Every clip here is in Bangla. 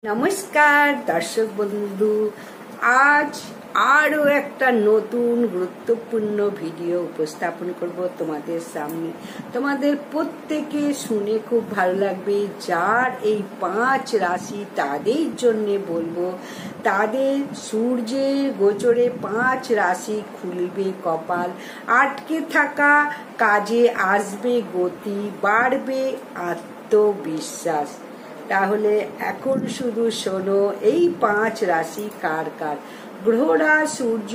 নমস্কার দর্শক বন্ধু, আজ আরো একটা নতুন গুরুত্বপূর্ণ ভিডিও উপস্থাপন করব তোমাদের সামনে। তোমাদের প্রত্যেকে শুনে খুব ভালো লাগবে। যার এই 5 রাশি তাদের জন্য বলবো, তাদের সূর্যের গোচরে 5 রাশি খুলবে কপাল, আটকে থাকা কাজে আসবে গতি, বাড়বে আত্মবিশ্বাস। তাহলে এখন শুধু শোনো এই 5 রাশি কার কার। গ্রহরা সূর্য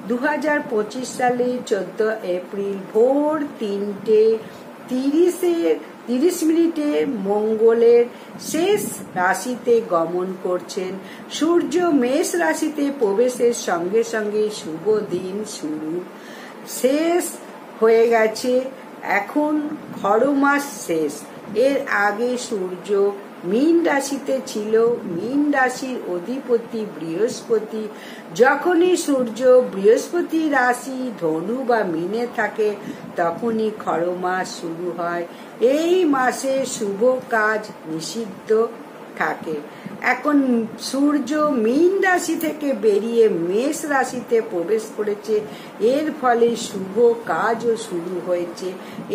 2025 সালে 14 এপ্রিল ভোর 3:30 মঙ্গলের শেষ রাশিতে গমন করছেন। সূর্য মেষ রাশিতে প্রবেশের সঙ্গে সঙ্গে শুভ দিন শুরু শেষ হয়ে গেছে। এখন খরমাস শেষ। এর আগে সূর্য মীন রাশিতে ছিল। মীন রাশির অধিপতি বৃহস্পতি। যখনই সূর্য বৃহস্পতি রাশি ধনু বা মীনে থাকে তখনই খরমাস শুরু হয়। এই মাসে শুভ কাজ নিষিদ্ধ থাকে। এখন সূর্য মীন রাশি থেকে বেরিয়ে মেষ রাশিতে প্রবেশ করেছে। এর ফলে শুভ কাজও শুরু হয়েছে।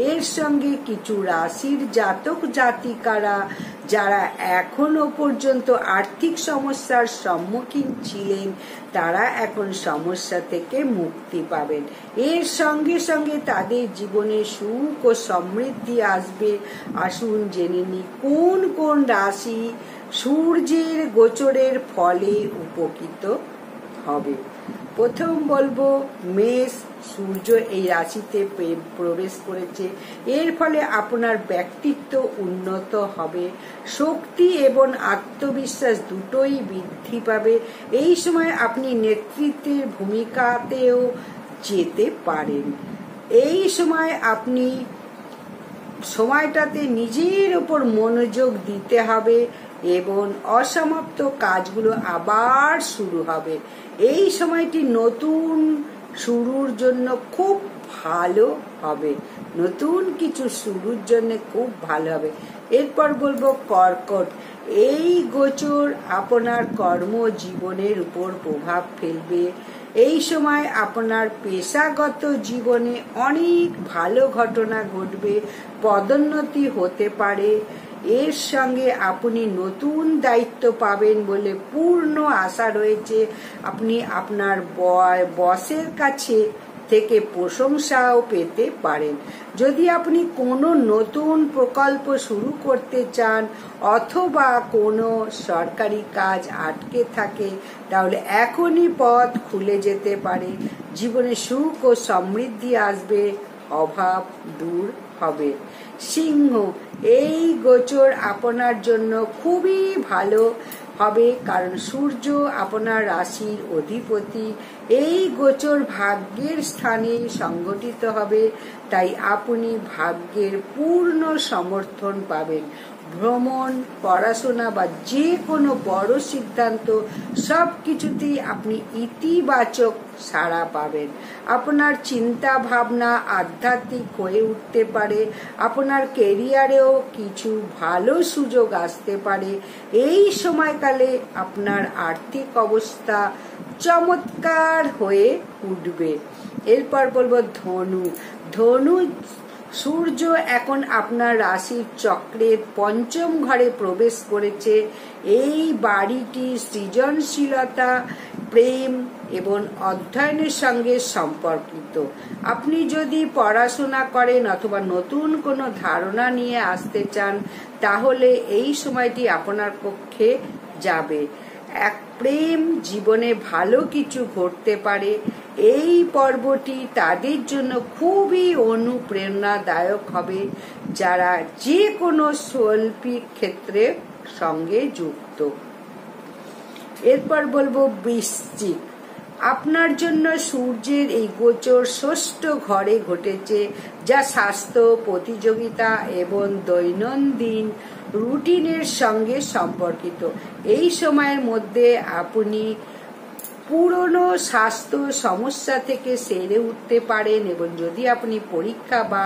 এর সঙ্গে কিছু রাশির জাতক জাতিকারা যারা এখনো পর্যন্ত আর্থিক সমস্যার সম্মুখীন ছিলেন তারা এখন সমস্যা থেকে মুক্তি পাবেন। এর সঙ্গে সঙ্গে তাদের জীবনে সুখ ও সমৃদ্ধি আসবে। আসুন জেনে নিই কোন কোন রাশি সূর্যের গোচরের ফলে উপকৃত হবে। প্রথম বলবো মেষ। সূর্য এই রাশিতে প্রবেশ করেছে। এর ফলে আপনার ব্যক্তিত্ব উন্নত হবে, শক্তি এবং আত্মবিশ্বাস দুটোই বৃদ্ধি পাবে। এই সময় আপনি নেতৃত্বের ভূমিকাতেও যেতে পারেন। এই সময় আপনি সময়টাতে নিজের উপর মনোযোগ দিতে হবে এবং অসমাপ্ত কাজগুলো আবার শুরু হবে। এই সময়টি নতুন শুরুর জন্য খুব ভালো হবে। নতুন কিছু শুরুর জন্য খুব ভালো হবে। এরপর বলবো কর্কট। এই গোচর আপনার কর্মজীবনের উপর প্রভাব ফেলবে। এই সময় আপনার পেশাগত জীবনে অনেক ভালো ঘটনা ঘটবে, পদোন্নতি হতে পারে। এর সঙ্গে আপনি নতুন দায়িত্ব পাবেন বলে পূর্ণ আশা রয়েছে। আপনি আপনার বসের কাছে থেকে প্রশংসাও পেতে পারেন। যদি আপনি কোনো নতুন প্রকল্প শুরু করতে চান অথবা কোনো সরকারি কাজ আটকে থাকে তাহলে এখনই পথ খুলে যেতে পারে। জীবনে সুখ ও সমৃদ্ধি আসবে, অভাব দূর হবে। সিংহ। এই গোচর আপনার জন্য খুবই ভালো হবে কারণ সূর্য আপনার রাশির অধিপতি। এই গোচর ভাগ্যের স্থানে সংগঠিত হবে, তাই আপনি ভাগ্যের পূর্ণ সমর্থন পাবেন। ভ্রমণ, পড়াশোনা বা যে কোনো বড় সিদ্ধান্ত সবকিছুতেই আপনি ইতিবাচক সাড়া পাবেন। আপনার চিন্তা ভাবনা আধ্যাত্মিক হয়ে উঠতে পারে। আপনার ক্যারিয়ারেও কিছু ভালো সুযোগ আসতে পারে। এই সময়কালে আপনার আর্থিক অবস্থা চমৎকার হয়ে উঠবে। এরপর বলবো ধনু। ধনু। সূর্য এখন আপনার রাশির চক্রের 5ম ঘরে প্রবেশ করেছে। এই বাড়িটি সৃজনশীলতা, প্রেম এবং অধ্যয়নের সঙ্গে সম্পর্কিত। আপনি যদি পড়াশোনা করেন অথবা নতুন কোনো ধারণা নিয়ে আসতে চান তাহলে এই সময়টি আপনার পক্ষে যাবে। এক প্রেম জীবনে ভালো কিছু ঘটতে পারে। এই পর্বটি তাদের জন্য খুবই অনুপ্রেরণাদায়ক হবে যারা যে কোনো শৈল্পিক ক্ষেত্রে সঙ্গে যুক্ত। এরপর বলবো বৃশ্চিক। আপনার জন্য সূর্যের এই গোচর 6ষ্ঠ ঘরে ঘটেছে, যা স্বাস্থ্য, প্রতিযোগিতা এবং দৈনন্দিন রুটিনের সঙ্গে সম্পর্কিত। এই সময়ের মধ্যে আপনি পুরনো স্বাস্থ্য সমস্যা থেকে সেরে উঠতে পারেন। এবং যদি আপনি পরীক্ষা বা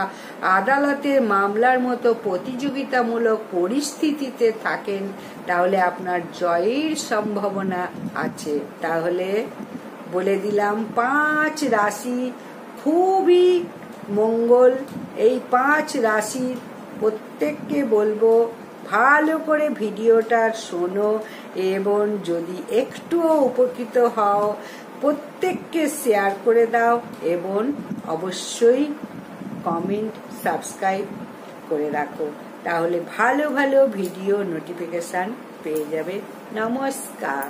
আদালতের মামলার মতো প্রতিযোগিতামূলক পরিস্থিতিতে থাকেন, তাহলে আপনার জয়ের সম্ভাবনা আছে। তাহলে বলে দিলাম 5 রাশি খুবই মঙ্গল। এই 5 রাশির প্রত্যেককে বলবো ভালো করে ভিডিওটা শোনো, এবং যদি একটুও উপকৃত হও প্রত্যেককে শেয়ার করে দাও, এবং অবশ্যই কমেন্ট সাবস্ক্রাইব করে রাখো। তাহলে ভালো ভালো ভিডিও নোটিফিকেশন পেয়ে যাবে। নমস্কার।